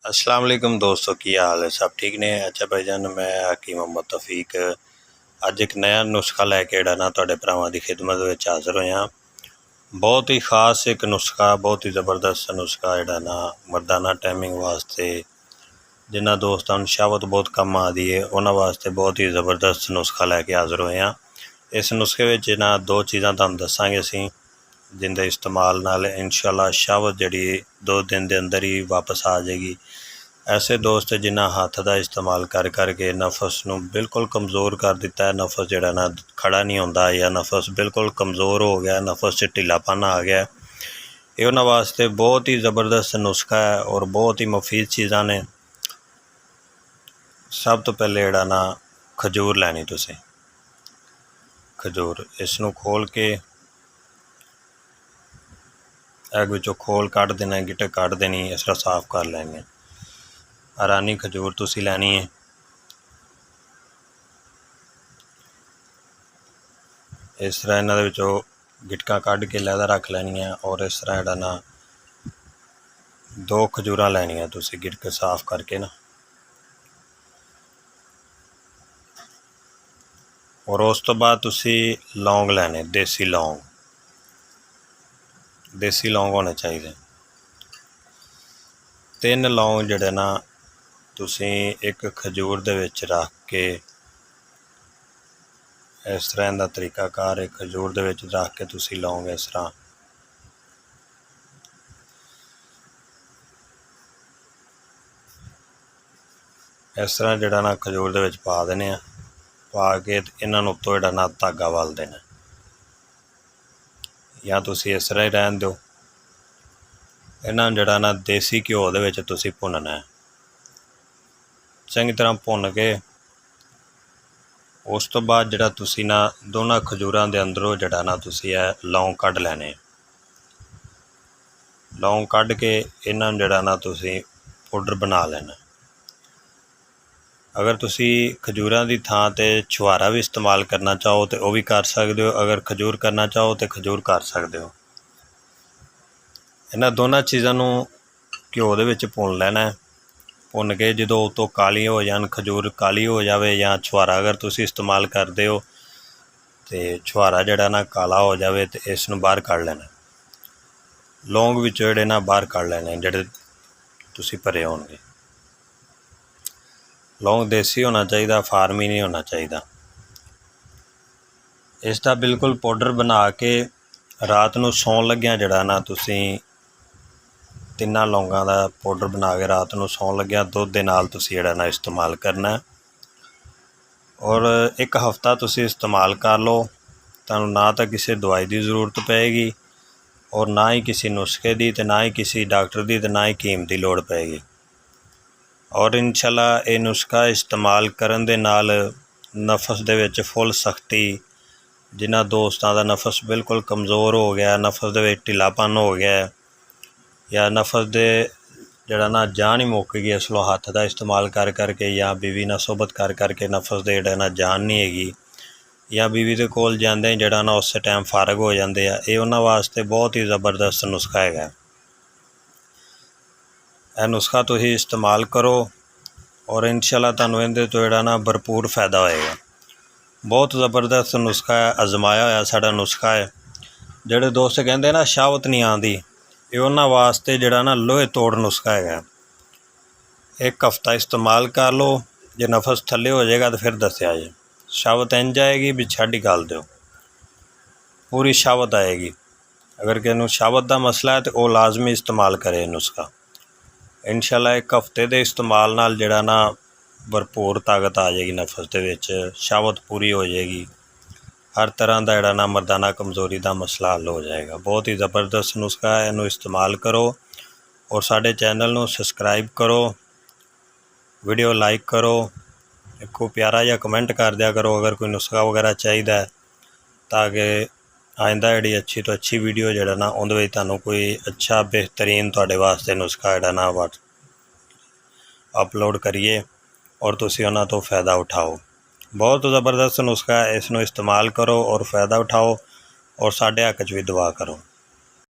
अस्सलाम वालेकुम दोस्तों, की हाल है? सब ठीक ने? अच्छा भाईजान, मैं हकीम मोहम्मद तौफीक अज एक नया नुस्खा लैके जिहड़ा ना तुहाडे भरावां दी खिदमत विच हाज़र होया। बहुत ही खास एक नुस्खा, बहुत ही ज़बरदस्त नुस्खा जिहड़ा ना मर्दाना टाइमिंग वास्ते, जिन्हां दोस्तां नूं शहावत बहुत कम आदी है उन्हां वास्ते बहुत ही ज़बरदस्त नुस्खा लैके हाज़र होया। इस नुस्खे विच ना दो चीज़ां तुहानूं दस्सांगे असीं, जिंदे इस्तेमाल नाल इंशाअल्लाह शहावत जिहड़ी 2 दिन दे अंदर ही वापस आ जाएगी। ऐसे दोस्त जिन्हां हत्थ दा इस्तेमाल कर करके नफस नूं बिल्कुल कमज़ोर कर दिता है, नफस जिहड़ा ना खड़ा नहीं होंदा या नफस बिल्कुल कमज़ोर हो गया, नफस च ढिलापन आ गया, ये उन्हां वास्ते बहुत ही ज़बरदस्त नुस्खा है और बहुत ही मुफीद चीज़ां ने। सब तो पहले जिहड़ा ना खजूर लैनी तुसीं, खजूर इसनूं खोल के अग विचों खोल कढ़ देना, गिटक कढ़ देनी, इस तरह साफ कर लैनी है। हरानी खजूर तुसीं लैनी है। इस तरह इन्हां दे विचों गिटकां कढ़ के लैदा रख लैनियां और इस तरह जिहड़ा ना 2 खजूरां लैनियां तुसीं गिटक साफ करके ना, और उस तो बाद तुसीं लौंग लैने, देसी लौंग होने चाहिए। 3 लौंग जिहड़े ना तुसीं एक खजूर दे विच रख के, इस तरह इहदा तरीकाकार एक खजूर दे विच रख के तुसीं लौंग इस तरह जिहड़ा ना खजूर दे विच पा देने आ, पा के इन्हां नूं उत्तों जिहड़ा ना धागा वल देना, या तुसीं इस तरह ही रहन दिओ। इन्हां नूं जिहड़ा ना देसी घ्यो दे विच तुसीं भुन्नना है, चंगी तरह भुन्न के उस तो बाद जिहड़ा तुसीं ना दोनां खजूरां दे अंदरों जिहड़ा ना तुसीं लौंग कढ़ लैने, लौंग कढ़ के इन्हां नूं जिहड़ा ना तुसीं पाउडर बना लेना। अगर तुसीं खजूरां दी थां ते छुहारा भी इस्तेमाल करना चाहो तो वह भी कर सकते हो, अगर खजूर करना चाहो तो खजूर कर सकते हो। इन्हां दोनों चीज़ों नूं घ्यो दे विच भुन लेना है। भुन के जो उतों काली हो जान, खजूर काली हो जाए, या छुहारा अगर तुसीं इस्तेमाल करते हो तो छुहारा जिहड़ा ना काला हो जाए तो इस नूं बाहर कढ़ लेना। लौंग विचों जिहड़े ना बाहर कढ़ लेने जिहड़े तुसीं भरे होणगे। लौंग देसी होना चाहिए, फार्मी नहीं होना चाहिए। इसका बिल्कुल पाउडर बना के रात नूं सौण लग्गिया जिहड़ा ना तुसीं 3 लौंगां दा पाउडर बना के रात नूं सौण लग्गिया दुध दे नाल तुसीं जिहड़ा ना इस्तेमाल करना है, और 1 हफ्ता तुसीं इस्तेमाल कर लो। तुहानूं ना तो किसी दवाई की जरूरत पेगी और ना ही किसी नुस्खे की, तो ना ही किसी डॉक्टर की, तो ना ही हकीम की लोड़ पेगी। और इंशाअल्लाह ये नुस्खा इस्तेमाल करन दे नाल नफस दे विच फुल सख्ती, जिन्हां दोस्तां दा नफस बिल्कुल कमज़ोर हो गया, नफस दे विच ढिलापन हो गया, या नफस दे जिहड़ा ना जान ही मुक गई, इसलों हत्थ दा इस्तेमाल कर करके या बीवी नाल सोहबत कर करके नफस दे जिहड़ा ना जान नहीं हैगी, या बीवी दे कोल जांदे जिहड़ा ना उस टाइम फारग हो जाते हैं। ये उन्हां वास्ते बहुत ही ज़बरदस्त नुस्खा है। यह नुस्खा तुसीं इस्तेमाल करो और इंशाअल्लाह तुहानूं इहदे तो जिहड़ा ना भरपूर फायदा होएगा। बहुत ज़बरदस्त नुस्खा है, आजमाया होया साडा नुस्खा है। जिहड़े दोस्त कहंदे ना शहावत नहीं आती, ये उन्हां वास्ते जिहड़ा ना लोहे तोड़ नुस्खा है। 1 हफ्ता इस्तेमाल कर लो, जे नफस थल्ले हो जाएगा तो फिर दस्या जे। शहावत इंज आएगी भी छड्ड ही गल दिओ, पूरी शहावत आएगी। अगर किसी नूं शहावत का मसला है तो वह लाजमी इस्तेमाल करे नुस्खा। इंशाअल्लाह 1 हफ्ते के इस्तेमाल नाल जिहड़ा ना भरपूर ताकत आ जाएगी नफस दे विच, शहावत पूरी हो जाएगी, हर तरह का जिहड़ा ना मर्दाना कमज़ोरी का मसला हल हो जाएगा। बहुत ही ज़बरदस्त नुस्खा है, इनू इस्तेमाल करो और साडे चैनल नूं सबसक्राइब करो, वीडियो लाइक करो, एक प्यारा जिहा कमेंट कर दिया करो अगर कोई नुस्खा वगैरह चाहिए, ताकि आइंदा जी अच्छी तो अच्छी वीडियो जिहड़ा ना उहदे विच तुहानूं कोई अच्छा बेहतरीन तुहाडे वास्ते नुस्खा जिहड़ा ना अपलोड करिए और तुसीं उन्हां तो फ़ायदा उठाओ। बहुत ज़बरदस्त नुस्खा है, इसनूं इस्तेमाल करो और फ़ायदा उठाओ और साडे हक च भी दुआ करो।